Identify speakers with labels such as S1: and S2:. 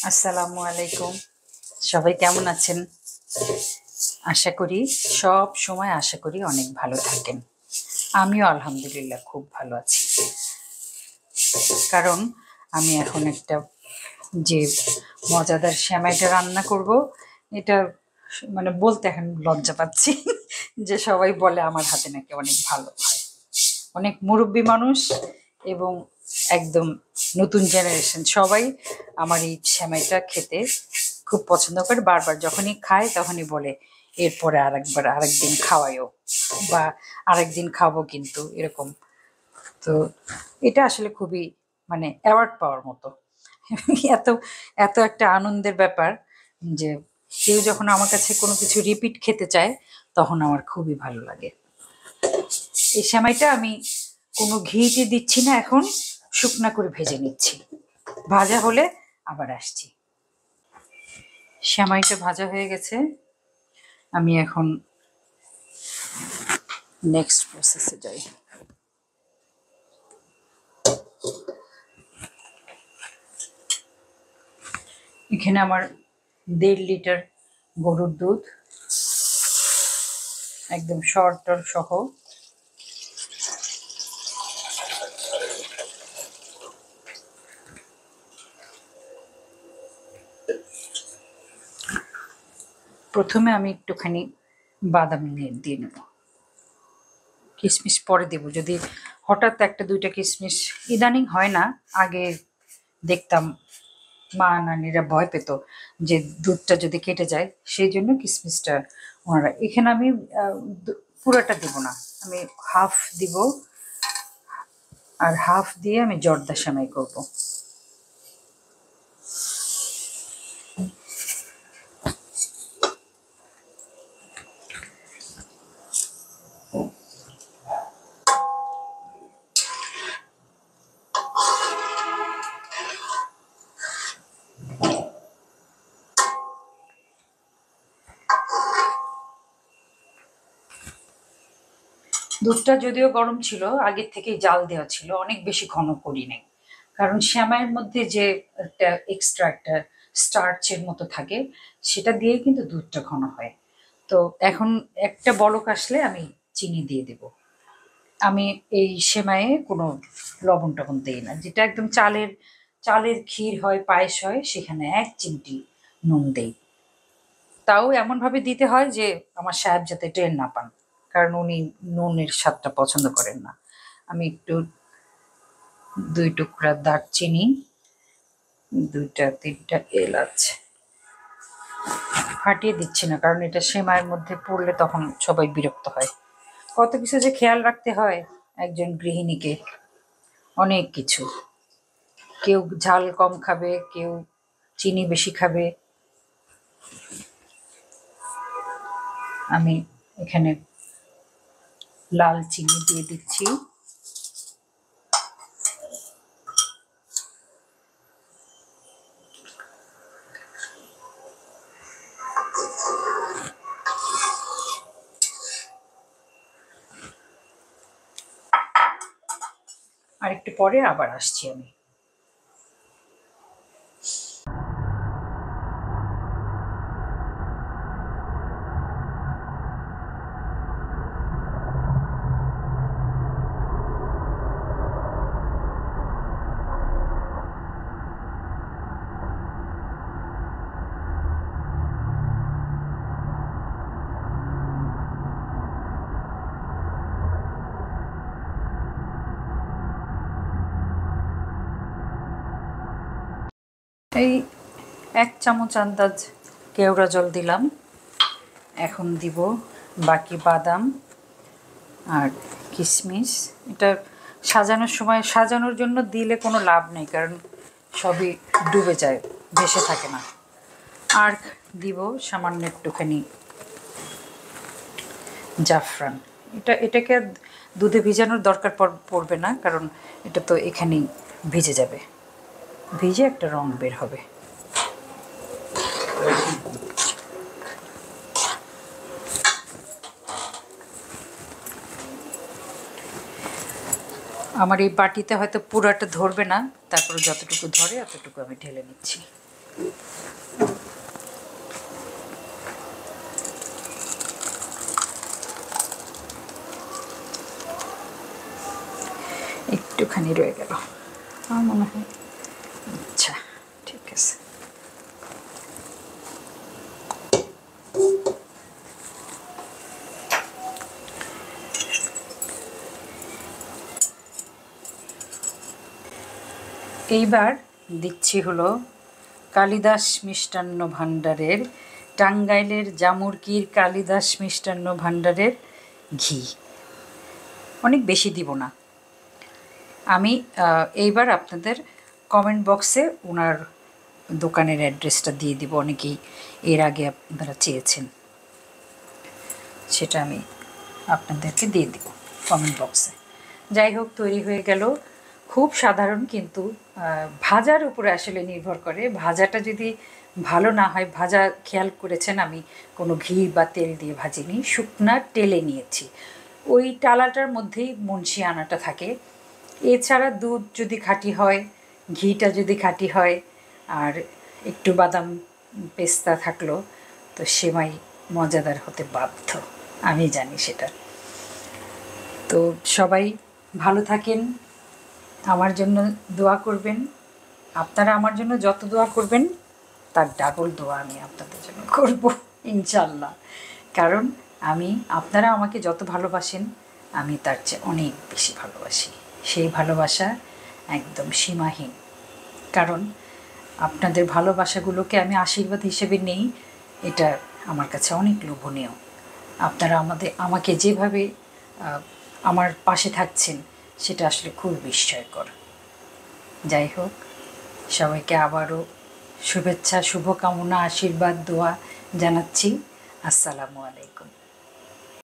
S1: আসসালামু আলাইকুম। সবাই কেমন আছেন? আশা করি সব সময় অনেক ভালো থাকেন। আমিও আলহামদুলিল্লাহ খুব ভালো আছি। কারণ আমি এখন একটা যে মজাদার সেমাইটা রান্না করব, এটা মানে বলতে এখন লজ্জা পাচ্ছি যে সবাই বলে আমার হাতে নাকি অনেক ভালো হয়। অনেক মুরব্বী মানুষ এবং একদম নতুন জেনারেশন সবাই আমার এই সেমাইটা খেতে খুব পছন্দ করে। বারবার যখনই খায় তখনই বলে এরপরে আরেকদিন খাওয়াইও, বা আরেকদিন খাবো কিন্তু, এরকম। তো এটা আসলে খুবই মানে অ্যাওয়ার্ড পাওয়ার মতো। এত এত একটা আনন্দের ব্যাপার যে কেউ যখন আমার কাছে কোনো কিছু রিপিট খেতে চায় তখন আমার খুবই ভালো লাগে। এই সেমাইটা আমি কোনো ঘিতে দিচ্ছি না, এখন শুকনা করে ভেজে নিচ্ছি। ভাজা হলে আবার আসছি। সেমাইটা ভাজা হয়ে গেছে, আমি এখন নেক্সট প্রসেসে যাই। এখানে আমার 1.5 লিটার গরুর দুধ, একদম শর্টর সহ। প্রথমে আমি একটুখানি বাদাম দিয়ে নেব, কিশমিশ পরে দেব। যদি হঠাৎ একটা দুইটা কিশমিশ, ইদানিং হয় না, আগে দেখতাম মা নানিরা ভয় পেত যে দুধটা যদি কেটে যায়, সেই জন্য কিশমিশটা ওনারা। এখানে আমি পুরোটা দেব না, আমি হাফ দিব, আর হাফ দিয়ে আমি জর্দা সেমাই করব। দুধটা যদিও গরম ছিল, আগের থেকেই জাল দেওয়া ছিল, অনেক বেশি ঘন করি নাই। কারণ সেমাইয়ের মধ্যে যে একটা এক্সট্রা একটা স্টার্চের মতো থাকে, সেটা দিয়ে কিন্তু দুধটা ঘন হয়। তো এখন একটা বলক আসলে আমি চিনি দিয়ে দেব। আমি এই সেমাইয়ে কোনো লবণ টবণ দিই না। যেটা একদম চালের ক্ষীর হয়, পায়েস হয়, সেখানে 1 চিমটি নুন দেই। তাও এমনভাবে দিতে হয় যে আমার সাহেব যাতে টের না পান, কারণ উনি নুনের স্বাদটা পছন্দ করেন না। আমি একটু 2 টুকরা দারচিনি, 2-3টা এলাচ ফাটিয়ে দিচ্ছি না, কারণ এটা সেমাইয়ের মধ্যে পড়লে তখন সবাই বিরক্ত হয়। কত কিছু যে খেয়াল রাখতে হয় একজন গৃহিণীকে, অনেক কিছু। কেউ ঝাল কম খাবে, কেউ চিনি বেশি খাবে। আমি এখানে লাল চিনি দিয়ে দিচ্ছি। আর একটু পরে আবার আসছি আমি। এই 1 চামচ আন্দাজ কেওড়া জল দিলাম। এখন দিব বাকি বাদাম আর কিশমিশ। এটা সাজানোর সময়, সাজানোর জন্য দিলে কোনো লাভ নেই, কারণ সবই ডুবে যায়, ভেসে থাকে না। আর দিব সামান্য একটুখানি জাফরান। এটাকে দুধে ভিজানোর দরকার পড়বে না, কারণ এটা তো এখানেই ভিজে যাবে, ভিজে একটা রং বের হবে। আমার এই বাটিতে হয়তো পুরাটা ধরবে না, তারপরে যতটুকু ধরে অতটুকু আমি ঢেলে নিচ্ছি। একটুখানি রয়ে গেল আমার মনে হয়। আচ্ছা ঠিক আছে। এইবার দিচ্ছি হলো কালিদাস মিষ্টান্ন ভাণ্ডারের, টাঙ্গাইলের জামুরকির কালিদাস মিষ্টান্ন ভাণ্ডারের ঘি। অনেক বেশি দিব না আমি। এইবার আপনাদের কমেন্ট বক্সে ওনার দোকানের অ্যাড্রেসটা দিয়ে দিব, অনেকেই এর আগে আপনারা চেয়েছেন, সেটা আমি আপনাদেরকে দিয়ে দিব কমেন্ট বক্সে। যাই হোক, তৈরি হয়ে গেল। খুব সাধারণ, কিন্তু ভাজার উপরে আসলে নির্ভর করে। ভাজাটা যদি ভালো না হয়, ভাজা খেয়াল করেছেন আমি কোনো ঘি বা তেল দিয়ে ভাজিনি, শুকনা টেলে নিয়েছি। ওই টালাটার মধ্যেই মুন্সি আনাটা থাকে। এছাড়া দুধ যদি খাঁটি হয়, ঘিটা যদি খাঁটি হয়, আর একটু বাদাম পেস্তা থাকলো, তো সেমাই মজাদার হতে বাধ্য, আমি জানি সেটা। তো সবাই ভালো থাকেন, আমার জন্য দোয়া করবেন। আপনারা আমার জন্য যত দোয়া করবেন তার ডাবল দোয়া আমি আপনাদের জন্য করব ইনশাল্লাহ। কারণ আপনারা আমাকে যত ভালোবাসেন, আমি তার চেয়ে অনেক বেশি ভালোবাসি। সেই ভালোবাসা একদম সীমাহীন। কারণ আপনাদের ভালোবাসাগুলোকে আমি আশীর্বাদ হিসেবে নেই, এটা আমার কাছে অনেক লোভনীয়। আপনারা আমাকে যেভাবে আমার পাশে থাকছেন, সেটা আসলে খুব বিস্ময়কর। যাই হোক, সবাইকে আবারও শুভেচ্ছা, শুভকামনা, আশীর্বাদ, দোয়া জানাচ্ছি। আসসালামু আলাইকুম।